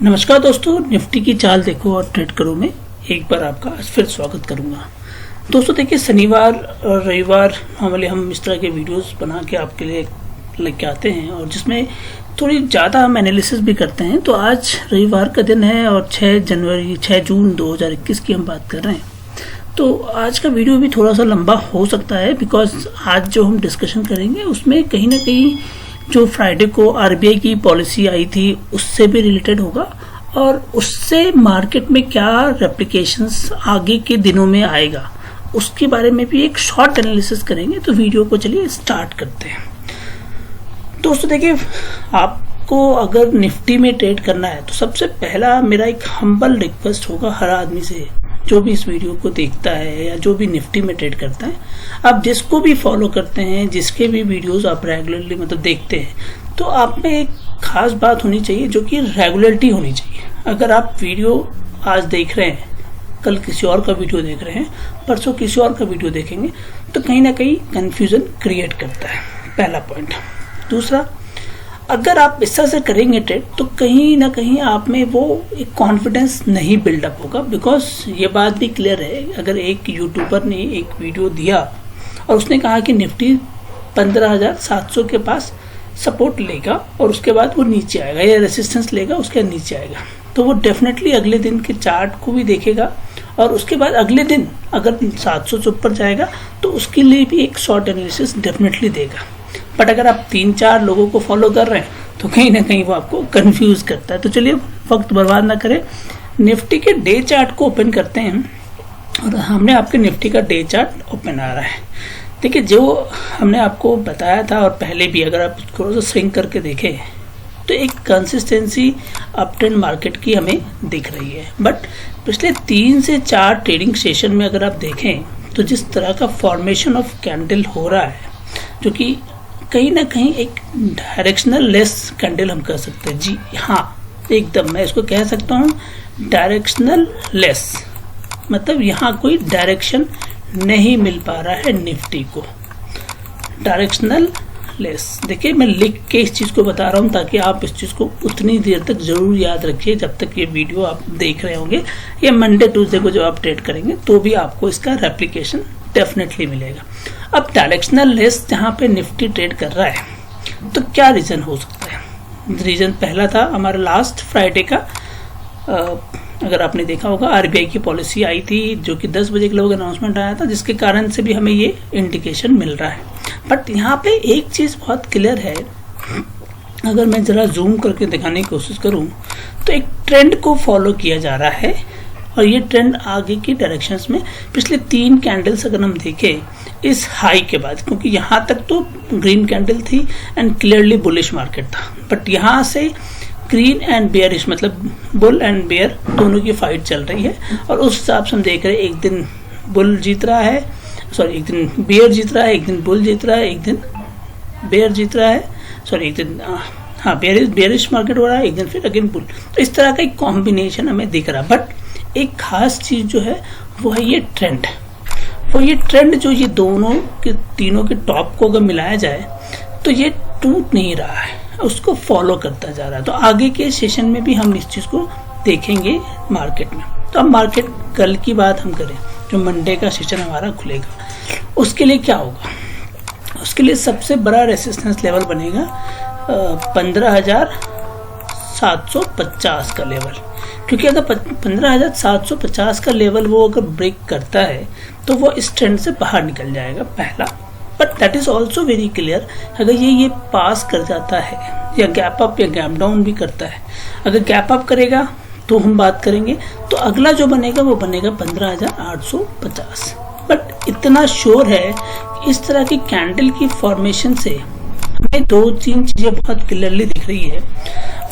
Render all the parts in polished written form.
नमस्कार दोस्तों, निफ्टी की चाल देखो और ट्रेड करो में एक बार आपका फिर स्वागत करूंगा। दोस्तों देखिए, शनिवार और रविवार नॉर्मली हम इस तरह के वीडियोस बना के आपके लिए लेके आते हैं और जिसमें थोड़ी ज़्यादा हम एनालिसिस भी करते हैं। तो आज रविवार का दिन है और 6 जून 2021 की हम बात कर रहे हैं। तो आज का वीडियो भी थोड़ा सा लंबा हो सकता है बिकॉज आज जो हम डिस्कशन करेंगे उसमें कहीं ना कहीं जो फ्राइडे को आरबीआई की पॉलिसी आई थी उससे भी रिलेटेड होगा और उससे मार्केट में क्या रेप्लिकेशंस आगे के दिनों में आएगा उसके बारे में भी एक शॉर्ट एनालिसिस करेंगे। तो वीडियो को चलिए स्टार्ट करते हैं। दोस्तों देखिए, आपको अगर निफ्टी में ट्रेड करना है तो सबसे पहला मेरा एक हम्बल रिक्वेस्ट होगा हर आदमी से जो भी इस वीडियो को देखता है या जो भी निफ्टी में ट्रेड करता है, आप जिसको भी फॉलो करते हैं, जिसके भी वीडियोस आप रेगुलरली देखते हैं, तो आप में एक खास बात होनी चाहिए जो कि रेगुलरिटी होनी चाहिए। अगर आप वीडियो आज देख रहे हैं, कल किसी और का वीडियो देख रहे हैं, परसों किसी और का वीडियो देखेंगे तो कहीं ना कहीं कंफ्यूजन क्रिएट करता है, पहला पॉइंट। दूसरा, अगर आप इस तरह से करेंगे ट्रेड तो कहीं ना कहीं आप में वो एक कॉन्फिडेंस नहीं बिल्डअप होगा। बिकॉज ये बात भी क्लियर है, अगर एक यूट्यूबर ने एक वीडियो दिया और उसने कहा कि निफ्टी 15,700 के पास सपोर्ट लेगा और उसके बाद वो नीचे आएगा या रेसिस्टेंस लेगा, उसके बाद नीचे आएगा, तो वो डेफिनेटली अगले दिन के चार्ट को भी देखेगा और उसके बाद अगले दिन अगर 700 से ऊपर जाएगा तो उसके लिए भी एक शॉर्ट एनालिसिस डेफिनेटली देगा। बट अगर आप 3-4 लोगों को फॉलो कर रहे हैं तो कहीं ना कहीं वो आपको कंफ्यूज करता है। तो चलिए वक्त बर्बाद ना करें, निफ्टी के डे चार्ट को ओपन करते हैं और हमने आपके निफ्टी का डे चार्ट ओपन आ रहा है। देखिए, जो हमने आपको बताया था और पहले भी अगर आप थोड़ा सा स्विंग करके देखें तो एक कंसिस्टेंसी अप ट्रेंड मार्केट की हमें दिख रही है। बट पिछले 3 से 4 ट्रेडिंग सेशन में अगर आप देखें तो जिस तरह का फॉर्मेशन ऑफ कैंडल हो रहा है, जो कि कहीं ना कहीं एक डायरेक्शनल लेस कैंडल हम कह सकते हैं। जी हाँ, एकदम मैं इसको कह सकता हूँ डायरेक्शनल लेस, मतलब यहाँ कोई डायरेक्शन नहीं मिल पा रहा है निफ्टी को, डायरेक्शनल लेस। देखिए, मैं लिख के इस चीज़ को बता रहा हूँ ताकि आप इस चीज़ को उतनी देर तक जरूर याद रखिए जब तक ये वीडियो आप देख रहे होंगे या मंडे ट्यूसडे को जब आप ट्रेड करेंगे तो भी आपको इसका रेप्लिकेशन डेफिनेटली मिलेगा। अब डायरेक्शनल लेस जहाँ पे निफ्टी ट्रेड कर रहा है तो क्या रीज़न हो सकता है? रीज़न पहला था हमारा लास्ट फ्राइडे का, अगर आपने देखा होगा आरबीआई की पॉलिसी आई थी जो कि 10 बजे के लगभग अनाउंसमेंट आया था, जिसके कारण से भी हमें ये इंडिकेशन मिल रहा है। बट यहाँ पे एक चीज़ बहुत क्लियर है, अगर मैं ज़रा जूम करके दिखाने की कोशिश करूँ तो एक ट्रेंड को फॉलो किया जा रहा है और ये ट्रेंड आगे की डायरेक्शंस में पिछले 3 कैंडल्स अगर हम देखें इस हाई के बाद, क्योंकि यहाँ तक तो ग्रीन कैंडल थी एंड क्लियरली बुलिश मार्केट था, बट यहाँ से ग्रीन एंड बेयरिश, मतलब बुल एंड बेयर दोनों की फाइट चल रही है और उस हिसाब से हम देख रहे हैं एक दिन बुल जीत रहा है, एक दिन बेयर जीत रहा है, एक दिन बुल जीत रहा है, एक दिन बेयर जीत रहा है, एक दिन हाँ बेयरिश मार्केट हो रहा है, एक दिन फिर अगेन बुल। तो इस तरह का एक कॉम्बिनेशन हमें दिख रहा है। बट एक खास चीज जो है वो है ये ट्रेंड, जो ये दोनों के तीनों के टॉप को अगर मिलाया जाए तो ये टूट नहीं रहा है, उसको फॉलो करता जा रहा है। तो आगे के सेशन में भी हम इस चीज को देखेंगे मार्केट में। तो अब मार्केट कल की बात हम करें, जो मंडे का सेशन हमारा खुलेगा, उसके लिए क्या होगा? उसके लिए सबसे बड़ा रेसिस्टेंस लेवल बनेगा 15,750 का लेवल, क्योंकि अगर 15,750 का लेवल वो अगर ब्रेक करता है तो वो इस ट्रेंड से बाहर निकल जाएगा, पहला। But that is also very clear, अगर ये पास कर जाता है या गैप अप या गैप डाउन भी करता है, अगर गैप अप करेगा तो हम बात करेंगे तो अगला जो बनेगा वो बनेगा 15,850। बट इतना श्योर है कि इस तरह की कैंडल की फॉर्मेशन से हमें 2-3 चीजें बहुत क्लियरली दिख रही है।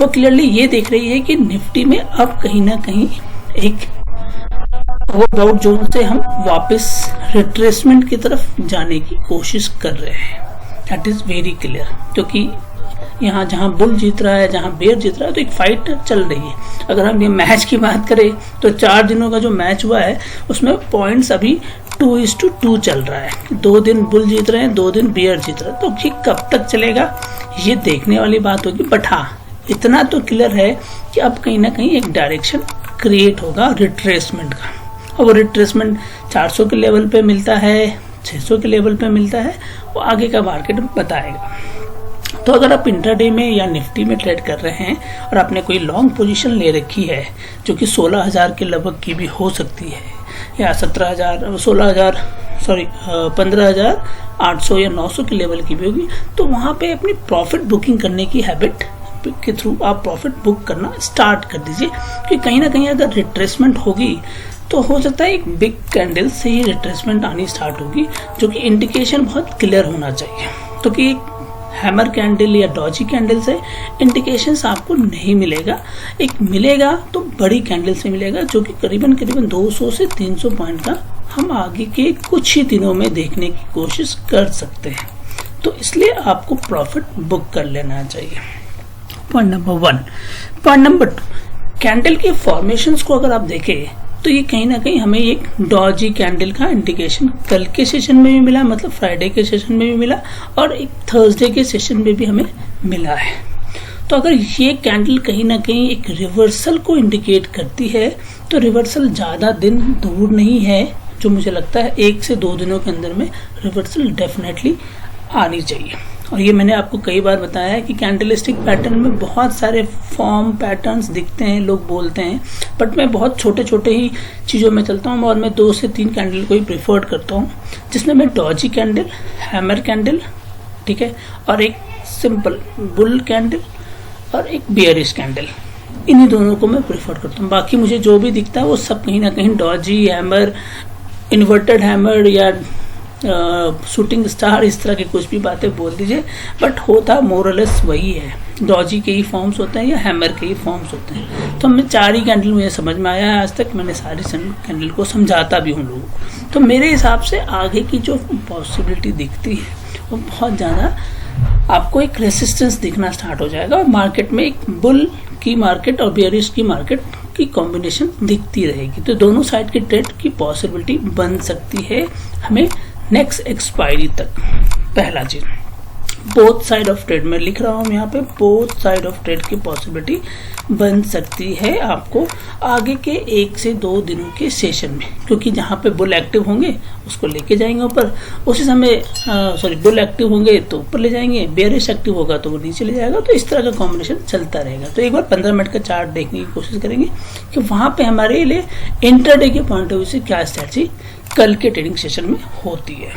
वो क्लियरली ये दिख रही है कि निफ्टी में अब कहीं ना कहीं एक ओवरआउट जोन से हम वापस रिट्रेसमेंट की तरफ जाने की कोशिश कर रहे हैं। दैट इज वेरी क्लियर, क्योंकि यहाँ जहाँ बुल जीत रहा है, जहाँ बेयर जीत रहा है, तो एक फाइट चल रही है। अगर हम ये मैच की बात करें तो 4 दिनों का जो मैच हुआ है उसमें पॉइंट्स अभी 2:2 चल रहा है। 2 दिन बुल जीत रहे हैं, 2 दिन बेयर जीत रहे हैं। तो ये कब तक चलेगा ये देखने वाली बात होगी। बट हाँ, इतना तो क्लियर है कि अब कहीं ना कहीं एक डायरेक्शन क्रिएट होगा रिट्रेसमेंट का, और वो रिट्रेसमेंट 400 के लेवल पे मिलता है, 600 के लेवल पे मिलता है, वो आगे का मार्केट बताएगा। तो अगर आप इंट्राडे में या निफ्टी में ट्रेड कर रहे हैं और आपने कोई लॉन्ग पोजीशन ले रखी है जो कि 16,000 के लगभग की भी हो सकती है, या 15,800 या 900 के लेवल की भी होगी, तो वहां पे अपनी प्रॉफिट बुकिंग करने की हैबिट के थ्रू आप प्रॉफिट बुक करना स्टार्ट कर दीजिए। कि कहीं ना कहीं अगर रिट्रेसमेंट होगी तो हो सकता है एक बिग कैंडल से ही रिट्रेसमेंट आनी स्टार्ट होगी, जो कि इंडिकेशन बहुत क्लियर होना चाहिए। तो कि हैमर कैंडल या डॉजी कैंडल से इंडिकेशंस आपको नहीं मिलेगा, एक मिलेगा तो बड़ी कैंडल से मिलेगा, जो कि करीबन 200 से 300 पॉइंट का हम आगे के कुछ ही दिनों में देखने की कोशिश कर सकते हैं। तो इसलिए आपको प्रॉफिट बुक कर लेना चाहिए। Point number 1। Point number 2, candle के फॉर्मेशंस को अगर आप देखें तो ये कहीं ना कहीं हमें एक डॉजी कैंडल का इंडिकेशन कल के सेशन में भी मिला, मतलब फ्राइडे के सेशन में भी मिला, और एक थर्सडे के सेशन में भी हमें मिला है। तो अगर ये कैंडल कहीं ना कहीं एक रिवर्सल को इंडिकेट करती है, तो रिवर्सल ज़्यादा दिन दूर नहीं है, जो मुझे लगता है 1 से 2 दिनों के अंदर में रिवर्सल डेफिनेटली आनी चाहिए। और ये मैंने आपको कई बार बताया है कि कैंडलस्टिक पैटर्न में बहुत सारे फॉर्म पैटर्न्स दिखते हैं, लोग बोलते हैं, बट मैं बहुत छोटे छोटे ही चीज़ों में चलता हूँ और मैं 2 से 3 कैंडल को ही प्रेफर्ड करता हूँ, जिसमें मैं डॉजी कैंडल, हैमर कैंडल, ठीक है, और एक सिंपल बुल कैंडल और एक बियरिश कैंडल, इन्हीं दोनों को मैं प्रेफर करता हूँ। बाकी मुझे जो भी दिखता है वो सब कहीं ना कहीं डॉजी, हैमर, इन्वर्टेड हैमर या शूटिंग स्टार, इस तरह की कुछ भी बातें बोल दीजिए, बट होता मोरलेस वही है। डॉजी के ही फॉर्म्स होते हैं या हैमर के ही फॉर्म्स होते हैं। तो हमें 4 ही कैंडल मुझे समझ में आया है, आज तक मैंने सारी कैंडल को समझाता भी हूँ लोगों को। तो मेरे हिसाब से आगे की जो पॉसिबिलिटी दिखती है वो बहुत ज़्यादा आपको एक रेसिस्टेंस दिखना स्टार्ट हो जाएगा, और मार्केट में एक बुल की मार्केट और बेयरिश की मार्केट की कॉम्बिनेशन दिखती रहेगी। तो दोनों साइड के ट्रेड की पॉसिबिलिटी बन सकती है हमें नेक्स्ट एक्सपायरी तक। पहला चीज, बोथ साइड ऑफ ट्रेड में लिख रहा हूं यहाँ पे, बोथ साइड ऑफ ट्रेड की पॉसिबिलिटी बन सकती है आपको आगे के 1 से 2 दिनों के सेशन में, क्योंकि जहां पे बुल एक्टिव होंगे उसको लेके जाएंगे ऊपर, उसी समय बुल एक्टिव होंगे तो ऊपर ले जाएंगे, बेयरिश एक्टिव होगा तो वो नीचे ले जाएगा। तो इस तरह का कॉम्बिनेशन चलता रहेगा। तो एक बार 15 मिनट का चार्ट देखने की कोशिश करेंगे कि वहां पे हमारे लिए इंटरडे के पॉइंट ऑफ व्यू से क्या स्ट्रेटजी कल के ट्रेडिंग सेशन में होती है।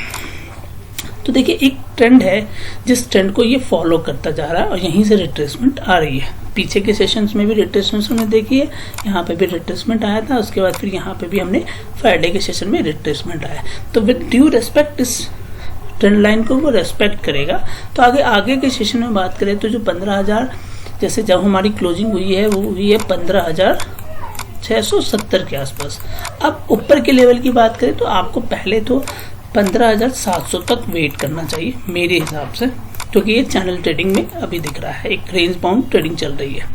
तो देखिए, एक ट्रेंड है जिस ट्रेंड को ये फॉलो करता जा रहा है और यहीं से रिट्रेसमेंट आ रही है। पीछे के सेशंस में भी रिट्रेसमेंट हमने देखी है, यहाँ पे भी रिट्रेसमेंट आया था, उसके बाद फिर यहाँ पे भी हमने फ्राइडे के सेशन में रिट्रेसमेंट आया। तो विद ड्यू रेस्पेक्ट इस ट्रेंड लाइन को वो रेस्पेक्ट करेगा। तो आगे के सेशन में बात करें तो जो 15,000, जैसे जब हमारी क्लोजिंग हुई है वो हुई है 15,670 के आसपास। अब ऊपर के लेवल की बात करें तो आपको पहले तो 15,700 तक वेट करना चाहिए मेरे हिसाब से, क्योंकि ये चैनल ट्रेडिंग में अभी दिख रहा है, एक रेंज बाउंड ट्रेडिंग चल रही है,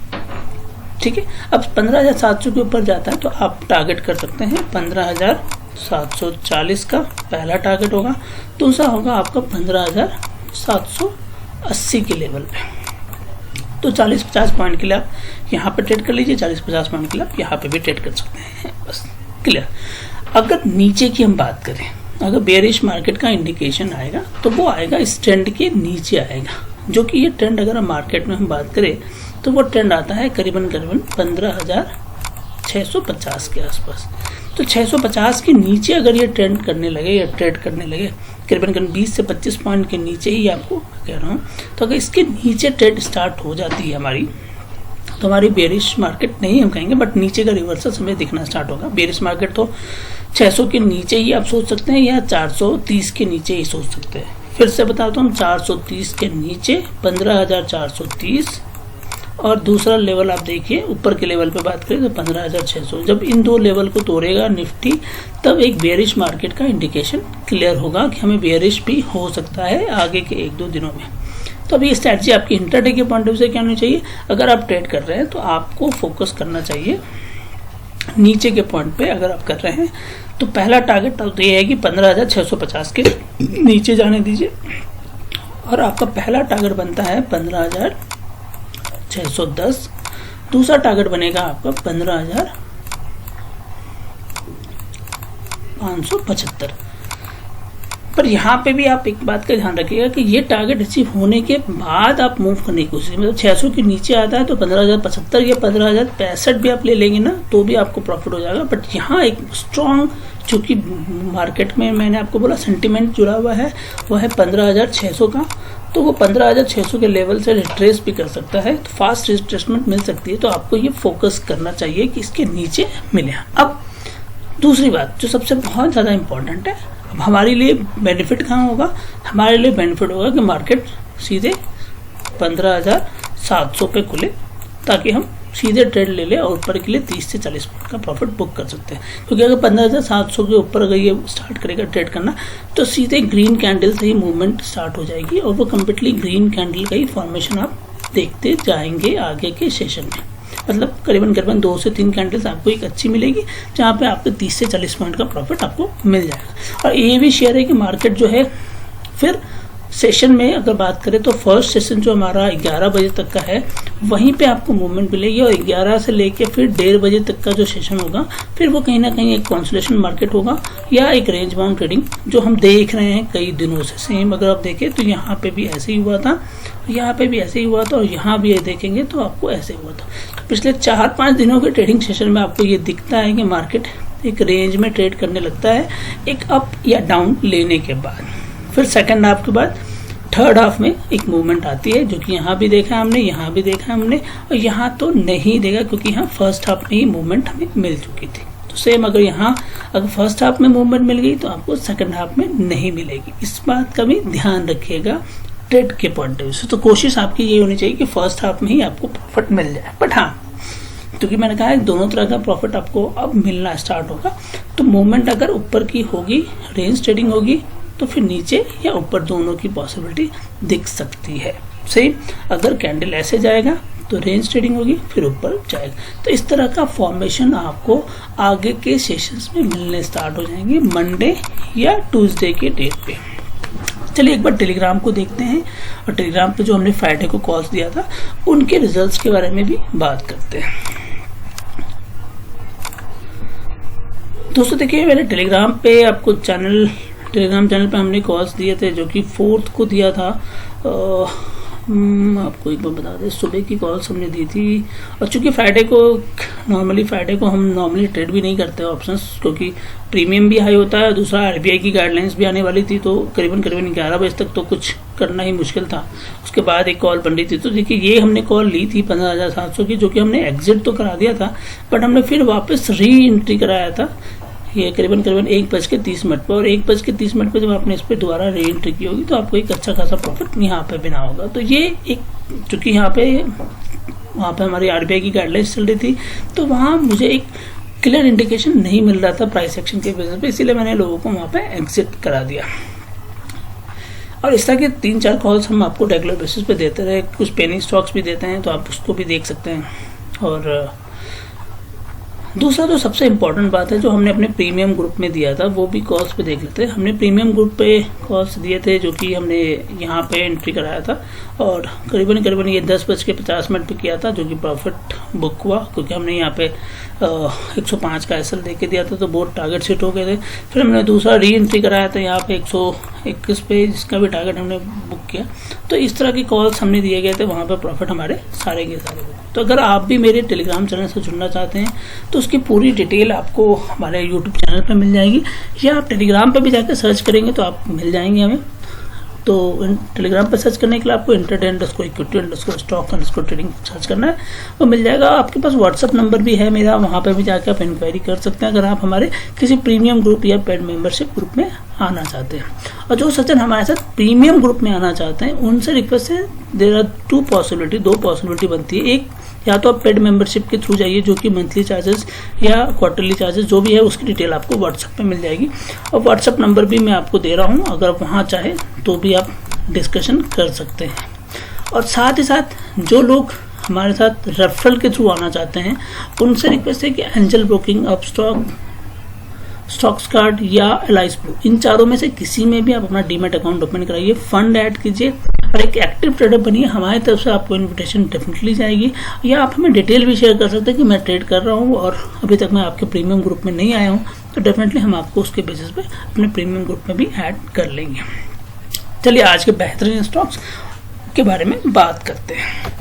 ठीक है। अब 15,700 के ऊपर जाता है तो आप टारगेट कर सकते हैं 15,740 का पहला टारगेट होगा, दूसरा होगा आपका 15,780 के लेवल पे। तो 40-50 पॉइंट के लिए आप यहाँ पे ट्रेड कर लीजिए, 40-50 पॉइंट के लिए आप यहाँ पे भी ट्रेड कर सकते हैं, बस क्लियर। अगर नीचे की हम बात करें, अगर बेयरिश मार्केट का इंडिकेशन आएगा तो वो आएगा इस ट्रेंड के नीचे आएगा, जो कि ये ट्रेंड अगर मार्केट में हम बात करें तो वो ट्रेंड आता है करीबन 15,650 के आसपास। तो 650 के नीचे अगर ये ट्रेंड करने लगे या ट्रेड करने लगे करीबन 20 से 25 पॉइंट के नीचे ही आपको कह रहा हूँ, तो अगर इसके नीचे ट्रेड स्टार्ट हो जाती है हमारी, तो हमारी बेयरिश मार्केट नहीं हम कहेंगे, बट नीचे का रिवर्सल हमें दिखना स्टार्ट होगा। बेयरिश मार्केट तो 600 के नीचे ही आप सोच सकते हैं या 430 के नीचे ही सोच सकते हैं। फिर से बताता हूँ, 430 के नीचे 15,430, और दूसरा लेवल आप देखिए ऊपर के लेवल पे बात करें तो 15,600। जब इन दो लेवल को तोड़ेगा निफ्टी, तब एक बेयरिश मार्केट का इंडिकेशन क्लियर होगा कि हमें बेयरिश भी हो सकता है आगे के 1-2 दिनों में। तो अभी स्ट्रैटेजी आपकी इंट्राडे के पॉइंट ऑफ व्यू से क्या होनी चाहिए, अगर आप ट्रेड कर रहे हैं तो आपको फोकस करना चाहिए नीचे के पॉइंट पे। अगर आप कर रहे हैं तो पहला टारगेट तो ये है कि 15,650 के नीचे जाने दीजिए, और आपका पहला टारगेट बनता है 15,610। दूसरा टारगेट बनेगा आपका 15,575। पर यहाँ पे भी आप एक बात का ध्यान रखिएगा कि ये टारगेट अचीव होने के बाद आप मूव करने की कोशिश, मतलब 600 के नीचे आता है तो 15,075 या 15,065 भी आप ले लेंगे ना तो भी आपको प्रॉफिट हो जाएगा। बट यहाँ एक स्ट्रॉन्ग, चूंकि मार्केट में मैंने आपको बोला सेंटिमेंट जुड़ा हुआ है, वो है 15,600 का, तो वो 15,600 के लेवल से रिट्रेस भी कर सकता है, तो फास्ट रिट्रेसमेंट मिल सकती है। तो आपको ये फोकस करना चाहिए कि इसके नीचे मिले। अब दूसरी बात जो सबसे बहुत ज़्यादा इंपॉर्टेंट है, अब हमारे लिए बेनिफिट कहाँ होगा? हमारे लिए बेनिफिट होगा कि मार्केट सीधे 15,700 पे खुले, ताकि हम सीधे ट्रेड ले लें और ऊपर के लिए 30 से 40 पॉइंट का प्रॉफिट बुक कर सकते हैं। क्योंकि अगर 15,700 के ऊपर अगर ये स्टार्ट करेगा ट्रेड करना तो सीधे ग्रीन कैंडल से ही मूवमेंट स्टार्ट हो जाएगी और वो कम्प्लीटली ग्रीन कैंडल का ही फॉर्मेशन आप देखते जाएंगे आगे के सेशन में। मतलब करीबन 2 से 3 कैंडल्स आपको एक अच्छी मिलेगी, जहाँ पे आपको 30 से 40 पॉइंट का प्रॉफिट आपको मिल जाएगा। और ये भी शेयर है कि मार्केट जो है फिर सेशन में अगर बात करें तो फर्स्ट सेशन जो हमारा 11 बजे तक का है वहीं पे आपको मूवमेंट मिलेगी, और 11 से लेके फिर 1:30 बजे तक का जो सेशन होगा फिर वो कहीं ना कहीं एक कॉन्सोलेशन मार्केट होगा या एक रेंज बाउंड ट्रेडिंग जो हम देख रहे हैं कई दिनों से। सेम अगर आप देखें तो यहाँ पे भी ऐसे ही हुआ था, यहाँ पे भी ऐसे ही हुआ था, और यहाँ भी देखेंगे तो आपको ऐसे हुआ था। तो पिछले 4-5 दिनों के ट्रेडिंग सेशन में आपको ये दिखता है कि मार्केट एक रेंज में ट्रेड करने लगता है एक अप या डाउन लेने के बाद। फिर सेकंड हाफ के बाद थर्ड हाफ में एक मूवमेंट आती है, जो कि यहाँ भी देखा हमने, यहाँ भी देखा हमने, और यहाँ तो नहीं देखा क्योंकि यहाँ फर्स्ट हाफ में ही मूवमेंट हमें मिल चुकी थी। तो सेम अगर फर्स्ट हाफ में मूवमेंट मिल गई तो आपको सेकंड हाफ में नहीं मिलेगी। इस बात का भी ध्यान रखिएगा ट्रेड के पॉइंट ऑफ व्यू से। तो कोशिश आपकी ये होनी चाहिए कि फर्स्ट हाफ में ही आपको प्रॉफिट मिल जाए। बट हाँ, क्योंकि मैंने कहा है दोनों तरह का प्रॉफिट आपको अब मिलना स्टार्ट होगा, तो मूवमेंट अगर ऊपर की होगी, रेंज ट्रेडिंग होगी, तो फिर नीचे या ऊपर दोनों की पॉसिबिलिटी दिख सकती है। सही, अगर कैंडल ऐसे जाएगा तो रेंज ट्रेडिंग होगी, फिर ऊपर जाएगा। तो इस तरह का फॉर्मेशन आपको आगे के सेशंस में मिलने स्टार्ट हो जाएंगे मंडे या ट्यूसडे के डेट पे। चलिए एक बार टेलीग्राम को देखते हैं, और टेलीग्राम पे जो हमने फ्राइडे को कॉल्स दिया था उनके रिजल्ट्स के बारे में भी बात करते हैं। दोस्तों देखिए, मेरे टेलीग्राम चैनल पे हमने कॉल्स दिए थे, जो कि 4th को दिया था। आपको एक बार बता दें, सुबह की कॉल्स हमने दी थी। और चूंकि फ्राइडे को हम नॉर्मली ट्रेड भी नहीं करते ऑप्शंस, क्योंकि प्रीमियम भी हाई होता है, दूसरा RBI की गाइडलाइंस भी आने वाली थी, तो करीबन 11 बजे तक तो कुछ करना ही मुश्किल था। उसके बाद एक कॉल बन रही थी, तो देखिए ये हमने कॉल ली थी 15,700 की, जो कि हमने एग्जिट तो करा दिया था, बट हमने फिर वापस री एंट्री कराया था ये करीबन 1:30 पर, और 1:30 पर जब आपने इस पर दोबारा री एंट्री की होगी तो आपको एक अच्छा खासा प्रॉफिट यहाँ पे बिना होगा। तो ये एक, चूंकि वहाँ पे हमारी RBI की गाइडलाइंस चल रही थी, तो वहाँ मुझे एक क्लियर इंडिकेशन नहीं मिल रहा था प्राइस एक्शन के बेसिस पे, इसीलिए मैंने लोगों को वहाँ पे एग्जिट करा दिया। और इस तरह के 3-4 कॉल्स हम आपको रेगुलर बेसिस पे देते रहे, कुछ पेनी स्टॉक्स भी देते हैं, तो आप उसको भी देख सकते हैं। और दूसरा जो सबसे इम्पोर्टेंट बात है, जो हमने अपने प्रीमियम ग्रुप में दिया था, वो भी कॉल्स पे देख लेते हैं। हमने प्रीमियम ग्रुप पे कॉल्स दिए थे, जो कि हमने यहाँ पे एंट्री कराया था, और करीबन ये 10:50 पे किया था, जो कि प्रॉफिट बुक हुआ, क्योंकि हमने यहाँ पे 105 का SL दे के दिया था, तो बहुत टारगेट सेट हो गए थे। फिर हमने दूसरा री एंट्री कराया था यहाँ पे 121 पे, जिसका भी टारगेट हमने बुक किया। तो इस तरह की कॉल्स हमने दिए गए थे, वहाँ पे प्रॉफिट हमारे सारे के सारे बुक। तो अगर आप भी मेरे टेलीग्राम चैनल से जुड़ना चाहते हैं तो उसकी पूरी डिटेल आपको हमारे यूट्यूब चैनल पे मिल जाएगी, या आप टेलीग्राम पे भी जाकर सर्च करेंगे तो आप मिल जाएंगे हमें। तो टेलीग्राम पर सर्च करने के लिए आपको intraday_equity_stock_trading सर्च करना है, वो मिल जाएगा। आपके पास व्हाट्सअप नंबर भी है मेरा, वहाँ पर भी जाकर आप इंक्वायरी कर सकते हैं अगर आप हमारे किसी प्रीमियम ग्रुप या पेड मेंबरशिप ग्रुप में आना चाहते हैं। और जो सज्जन हमारे साथ प्रीमियम ग्रुप में आना चाहते हैं उनसे रिक्वेस्ट है, देयर आर 2 पॉसिबिलिटी बनती है। एक, या तो आप पेड मेंबरशिप के थ्रू जाइए, जो कि मंथली चार्जेस या क्वार्टरली चार्जेस जो भी है उसकी डिटेल आपको व्हाट्सएप पे मिल जाएगी, और व्हाट्सएप नंबर भी मैं आपको दे रहा हूँ, अगर आप वहाँ चाहे तो भी आप डिस्कशन कर सकते हैं। और साथ ही साथ जो लोग हमारे साथ रेफरल के थ्रू आना चाहते हैं उनसे रिक्वेस्ट है कि angel broking, Upstox, stocks card या एलाइस ब्लू, इन चारों में से किसी में भी आप अपना डीमैट अकाउंट ओपन कराइए, फंड ऐड कीजिए और एक एक्टिव ट्रेडर बनिए। हमारी तरफ से आपको इन्विटेशन डेफिनेटली जाएगी, या आप हमें डिटेल भी शेयर कर सकते हैं कि मैं ट्रेड कर रहा हूँ और अभी तक मैं आपके प्रीमियम ग्रुप में नहीं आया हूँ, तो डेफिनेटली हम आपको उसके बेसिस पे अपने प्रीमियम ग्रुप में भी ऐड कर लेंगे। चलिए आज के बेहतरीन स्टॉक्स के बारे में बात करते हैं।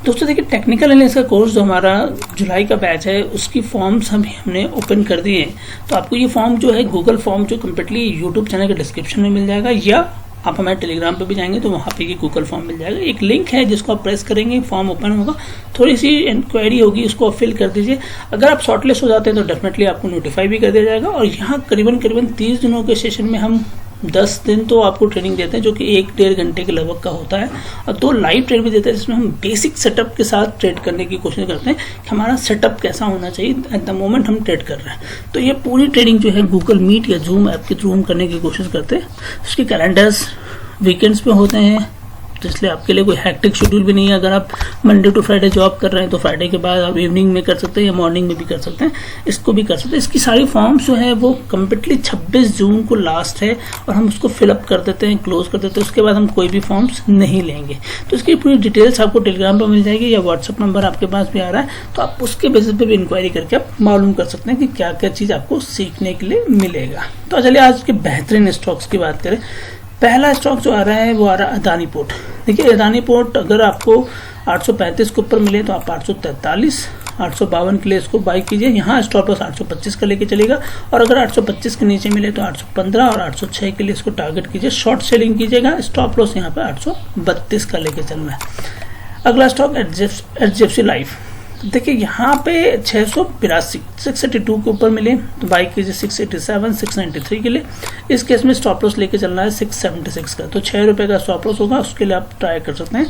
दोस्तों देखिए, टेक्निकल एनालिसिस का कोर्स जो हमारा जुलाई का बैच है उसकी फॉर्म्स हमने ओपन कर दिए हैं। तो आपको ये फॉर्म जो है गूगल फॉर्म जो कम्प्लीटली यूट्यूब चैनल के डिस्क्रिप्शन में मिल जाएगा, या आप हमारे टेलीग्राम पे भी जाएंगे तो वहाँ पे ये गूगल फॉर्म मिल जाएगा। एक लिंक है जिसको आप प्रेस करेंगे, फॉर्म ओपन होगा, थोड़ी सी इंक्वायरी होगी, उसको आप फिल कर दीजिए। अगर आप शॉर्टलिस्ट हो जाते हैं तो डेफिनेटली आपको नोटिफाई भी कर दिया जाएगा। और यहाँ करीबन 30 दिनों के सेशन में हम 10 दिन तो आपको ट्रेनिंग देते हैं जो कि 1-1.5 घंटे के लगभग का होता है, और 2 लाइव ट्रेड भी देते हैं जिसमें हम बेसिक सेटअप के साथ ट्रेड करने की कोशिश करते हैं कि हमारा सेटअप कैसा होना चाहिए एट द मोमेंट हम ट्रेड कर रहे हैं। तो ये पूरी ट्रेडिंग जो है गूगल मीट या जूम ऐप के थ्रू हम करने की कोशिश करते हैं। उसके कैलेंडर्स वीकेंड्स पे होते हैं, तो इसलिए आपके लिए कोई हैक्टिक शेड्यूल भी नहीं है। अगर आप मंडे टू फ्राइडे जॉब कर रहे हैं तो फ्राइडे के बाद आप इवनिंग में कर सकते हैं या मॉर्निंग में भी कर सकते हैं, इसको भी कर सकते हैं। इसकी सारी फॉर्म्स जो है वो कम्प्लीटली 26 जून को लास्ट है और हम उसको फिलअप कर देते हैं, क्लोज कर देते हैं। उसके बाद हम कोई भी फॉर्म्स नहीं लेंगे। तो इसकी पूरी डिटेल्स आपको टेलीग्राम पर मिल जाएगी या व्हाट्सअप नंबर आपके पास भी आ रहा है, तो आप उसके बेसिस पे भी इंक्वायरी करके आप मालूम कर सकते हैं कि क्या क्या चीज़ आपको सीखने के लिए मिलेगा। तो चलिए आज के बेहतरीन स्टॉक्स की बात करें। पहला स्टॉक जो आ रहा है वो आ रहा है अदानी पोर्ट। देखिए अदानी पोर्ट अगर आपको 835 के ऊपर मिले तो आप 843, 852 के लिए इसको बाई कीजिए। यहाँ स्टॉप लॉस 825 का लेके चलेगा, और अगर 825 के नीचे मिले तो 815 और 806 के लिए इसको टारगेट कीजिए, शॉर्ट सेलिंग कीजिएगा। स्टॉप लॉस यहाँ पे 832 का लेके चलना है। अगला स्टॉक एचडीएफसी लाइफ। देखिए यहाँ पे 682 682 के ऊपर मिले तो बाई कीजिए 687, 693 के लिए। इस केस में स्टॉप लॉस लेके चलना है 676 का, तो 6 रुपये का स्टॉप लॉस होगा, उसके लिए आप ट्राई कर सकते हैं।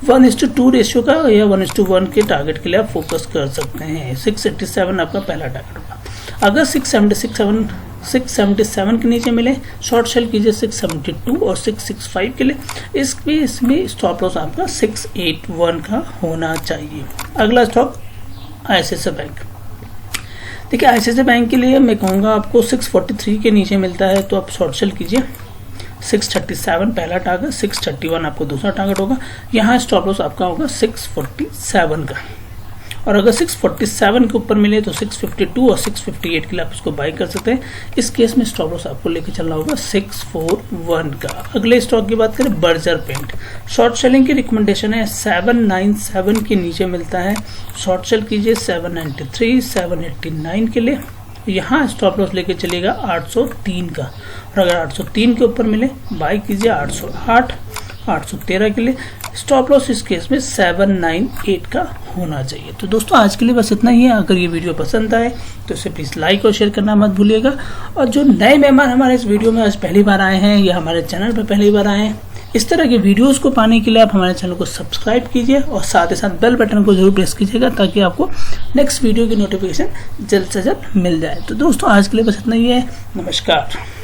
1:2 रेशियो का या 1:1 के टारगेट के लिए आप फोकस कर सकते हैं। 687 आपका पहला टारगेट होगा। अगर 677 के नीचे मिले शॉर्ट सेल कीजिए 672 और 665 के लिए। इसमें स्टॉप लॉस आपका 681 का होना चाहिए। अगला स्टॉक आईसीआईसीआई बैंक। देखिए आईसीआईसीआई बैंक के लिए मैं कहूँगा आपको 643 के नीचे मिलता है तो आप शॉर्ट सेल कीजिए। 637 पहला टारगेट, 631 आपको दूसरा टारगेट होगा। यहाँ स्टॉप लॉस आपका होगा 647 का, और अगर 647 के ऊपर मिले तो 652 और 658 के लिए आप इसको बाई कर सकते हैं। इस केस में स्टॉप लॉस आपको लेके चलना होगा 641 का। अगले स्टॉक की बात करें बर्जर पेंट। शॉर्ट सेलिंग की रिकमेंडेशन है 797 के नीचे मिलता है, शॉर्ट सेल कीजिए 793, 789 के लिए। यहाँ स्टॉप लॉस लेके चलेगा 803 का, और अगर 803 के ऊपर मिले बाई कीजिए 808, 813 के लिए। स्टॉप लॉस इस केस में 798 का होना चाहिए। तो दोस्तों आज के लिए बस इतना ही है। अगर ये वीडियो पसंद आए तो इसे प्लीज़ लाइक और शेयर करना मत भूलिएगा। और जो नए मेहमान हमारे इस वीडियो में आज पहली बार आए हैं या हमारे चैनल पर पहली बार आए हैं, इस तरह के वीडियोस को पाने के लिए आप हमारे चैनल को सब्सक्राइब कीजिए और साथ ही साथ बेल बटन को जरूर प्रेस कीजिएगा ताकि आपको नेक्स्ट वीडियो की नोटिफिकेशन जल्द से जल्द मिल जाए। तो दोस्तों आज के लिए बस इतना ही है। नमस्कार।